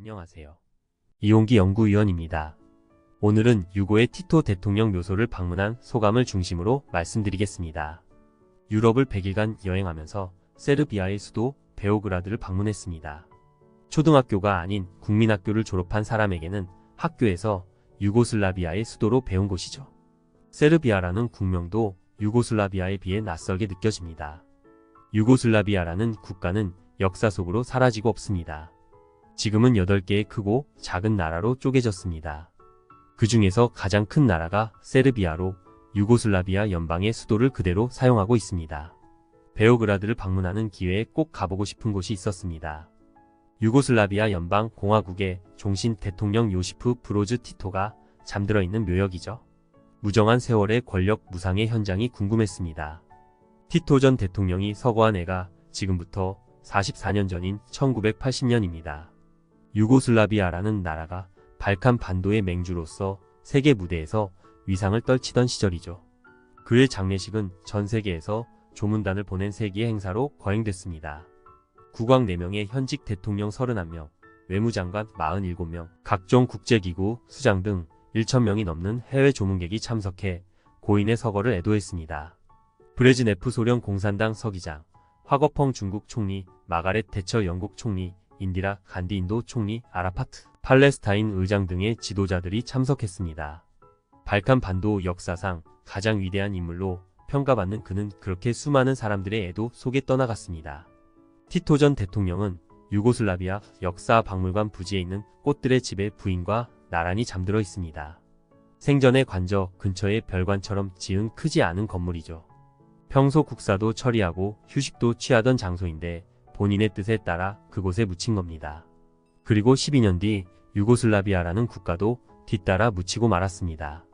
안녕하세요. 이용기 연구위원입니다. 오늘은 유고의 티토 대통령 묘소를 방문한 소감을 중심으로 말씀드리겠습니다. 유럽을 100일간 여행하면서 세르비아의 수도 베오그라드를 방문했습니다. 초등학교가 아닌 국민학교를 졸업한 사람에게는 학교에서 유고슬라비아의 수도로 배운 곳이죠. 세르비아라는 국명도 유고슬라비아에 비해 낯설게 느껴집니다. 유고슬라비아라는 국가는 역사 속으로 사라지고 없습니다. 지금은 8개의 크고 작은 나라로 쪼개졌습니다. 그 중에서 가장 큰 나라가 세르비아로 유고슬라비아 연방의 수도를 그대로 사용하고 있습니다. 베오그라드를 방문하는 기회에 꼭 가보고 싶은 곳이 있었습니다. 유고슬라비아 연방 공화국의 종신 대통령 요시프 브로즈 티토가 잠들어 있는 묘역이죠. 무정한 세월의 권력 무상의 현장이 궁금했습니다. 티토 전 대통령이 서거한 해가 지금부터 44년 전인 1980년입니다. 유고슬라비아라는 나라가 발칸 반도의 맹주로서 세계 무대에서 위상을 떨치던 시절이죠. 그의 장례식은 전 세계에서 조문단을 보낸 세기의 행사로 거행됐습니다. 국왕 4명의 현직 대통령 31명, 외무장관 47명, 각종 국제기구, 수장 등 1,000명이 넘는 해외 조문객이 참석해 고인의 서거를 애도했습니다. 브레즈네프 소련 공산당 서기장, 화거펑 중국 총리, 마가렛 대처 영국 총리, 인디라 간디 인도 총리, 아라파트, 팔레스타인 의장 등의 지도자들이 참석했습니다. 발칸 반도 역사상 가장 위대한 인물로 평가받는 그는 그렇게 수많은 사람들의 애도 속에 떠나갔습니다. 티토 전 대통령은 유고슬라비아 역사박물관 부지에 있는 꽃들의 집에 부인과 나란히 잠들어 있습니다. 생전의 관저 근처의 별관처럼 지은 크지 않은 건물이죠. 평소 국사도 처리하고 휴식도 취하던 장소인데 본인의 뜻에 따라 그곳에 묻힌 겁니다. 그리고 12년 뒤 유고슬라비아라는 국가도 뒤따라 묻히고 말았습니다.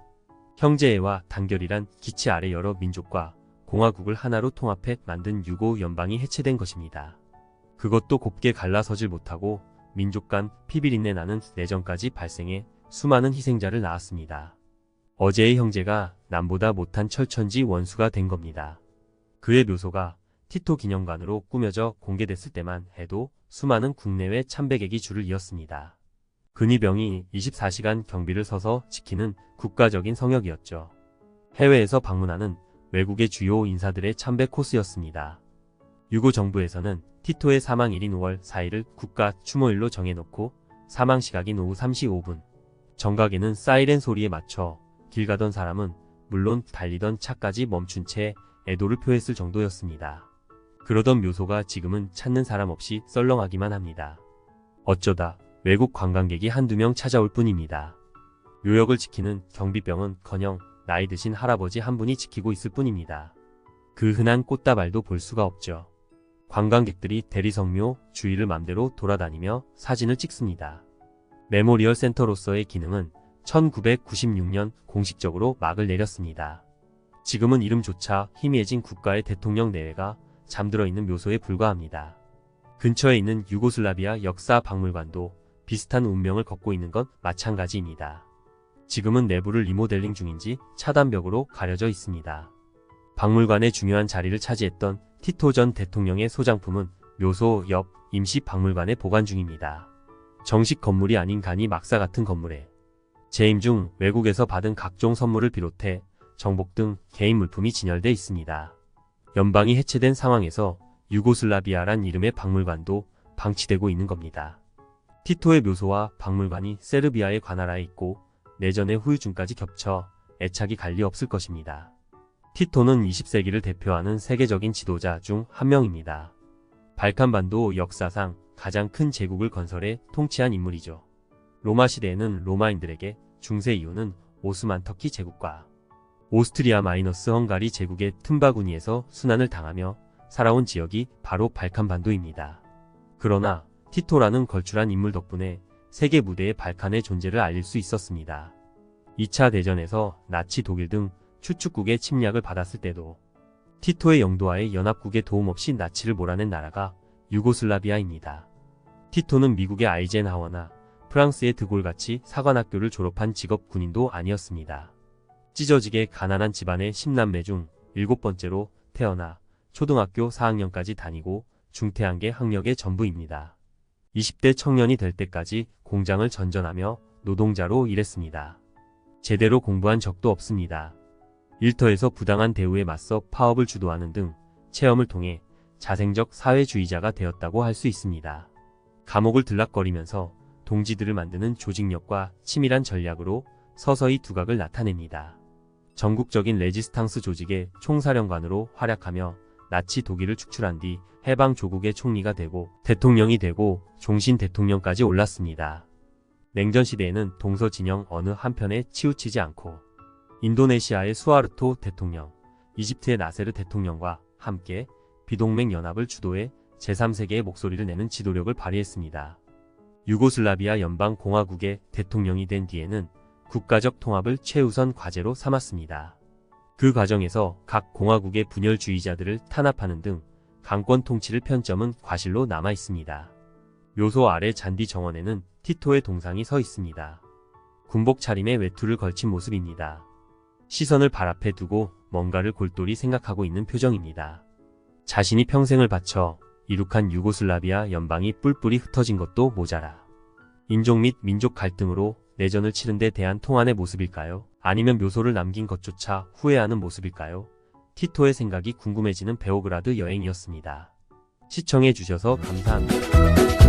형제애와 단결이란 기치 아래 여러 민족과 공화국을 하나로 통합해 만든 유고 연방이 해체된 것입니다. 그것도 곱게 갈라서질 못하고 민족 간 피비린내 나는 내전까지 발생해 수많은 희생자를 낳았습니다. 어제의 형제가 남보다 못한 철천지 원수가 된 겁니다. 그의 묘소가 티토 기념관으로 꾸며져 공개됐을 때만 해도 수많은 국내외 참배객이 줄을 이었습니다. 근위병이 24시간 경비를 서서 지키는 국가적인 성역이었죠. 해외에서 방문하는 외국의 주요 인사들의 참배 코스였습니다. 유고 정부에서는 티토의 사망일인 5월 4일을 국가 추모일로 정해놓고 사망 시각인 오후 3시 5분. 정각에는 사이렌 소리에 맞춰 길 가던 사람은 물론 달리던 차까지 멈춘 채 애도를 표했을 정도였습니다. 그러던 묘소가 지금은 찾는 사람 없이 썰렁하기만 합니다. 어쩌다 외국 관광객이 한두 명 찾아올 뿐입니다. 묘역을 지키는 경비병은커녕 나이 드신 할아버지 한 분이 지키고 있을 뿐입니다. 그 흔한 꽃다발도 볼 수가 없죠. 관광객들이 대리성묘 주위를 맘대로 돌아다니며 사진을 찍습니다. 메모리얼 센터로서의 기능은 1996년 공식적으로 막을 내렸습니다. 지금은 이름조차 희미해진 국가의 대통령 내외가 잠들어 있는 묘소에 불과합니다. 근처에 있는 유고슬라비아 역사박물관도 비슷한 운명을 걷고 있는 건 마찬가지입니다. 지금은 내부를 리모델링 중인지 차단벽으로 가려져 있습니다. 박물관의 중요한 자리를 차지했던 티토 전 대통령의 소장품은 묘소 옆 임시박물관에 보관 중입니다. 정식 건물이 아닌 간이 막사 같은 건물에 재임 중 외국에서 받은 각종 선물을 비롯해 정복 등 개인 물품이 진열돼 있습니다. 연방이 해체된 상황에서 유고슬라비아란 이름의 박물관도 방치되고 있는 겁니다. 티토의 묘소와 박물관이 세르비아의 관할하에 있고 내전의 후유증까지 겹쳐 애착이 갈리 없을 것입니다. 티토는 20세기를 대표하는 세계적인 지도자 중 한 명입니다. 발칸반도 역사상 가장 큰 제국을 건설해 통치한 인물이죠. 로마 시대에는 로마인들에게 중세 이후는 오스만 터키 제국과 오스트리아 마이너스 헝가리 제국의 틈바구니에서 순환을 당하며 살아온 지역이 바로 발칸반도입니다. 그러나 티토라는 걸출한 인물 덕분에 세계 무대의 발칸의 존재를 알릴 수 있었습니다. 2차 대전에서 나치 독일 등 추축국의 침략을 받았을 때도 티토의 영도와의 연합국의 도움 없이 나치를 몰아낸 나라가 유고슬라비아입니다. 티토는 미국의 아이젠하워나 프랑스의 드골같이 사관학교를 졸업한 직업 군인도 아니었습니다. 찢어지게 가난한 집안의 10남매 중 7번째로 태어나 초등학교 4학년까지 다니고 중퇴한 게 학력의 전부입니다. 20대 청년이 될 때까지 공장을 전전하며 노동자로 일했습니다. 제대로 공부한 적도 없습니다. 일터에서 부당한 대우에 맞서 파업을 주도하는 등 체험을 통해 자생적 사회주의자가 되었다고 할 수 있습니다. 감옥을 들락거리면서 동지들을 만드는 조직력과 치밀한 전략으로 서서히 두각을 나타냅니다. 전국적인 레지스탕스 조직의 총사령관으로 활약하며 나치 독일을 축출한 뒤 해방 조국의 총리가 되고 대통령이 되고 종신 대통령까지 올랐습니다. 냉전 시대에는 동서 진영 어느 한편에 치우치지 않고 인도네시아의 수하르토 대통령, 이집트의 나세르 대통령과 함께 비동맹 연합을 주도해 제3세계의 목소리를 내는 지도력을 발휘했습니다. 유고슬라비아 연방공화국의 대통령이 된 뒤에는 국가적 통합을 최우선 과제로 삼았습니다. 그 과정에서 각 공화국의 분열주의자들을 탄압하는 등 강권 통치를 편점은 과실로 남아 있습니다. 묘소 아래 잔디 정원에는 티토의 동상이 서 있습니다. 군복 차림에 외투를 걸친 모습입니다. 시선을 발 앞에 두고 뭔가를 골똘히 생각하고 있는 표정입니다. 자신이 평생을 바쳐 이룩한 유고슬라비아 연방이 뿔뿔이 흩어진 것도 모자라 인종 및 민족 갈등으로 내전을 치른 데 대한 통한의 모습일까요? 아니면 묘소를 남긴 것조차 후회하는 모습일까요? 티토의 생각이 궁금해지는 베오그라드 여행이었습니다. 시청해주셔서 감사합니다.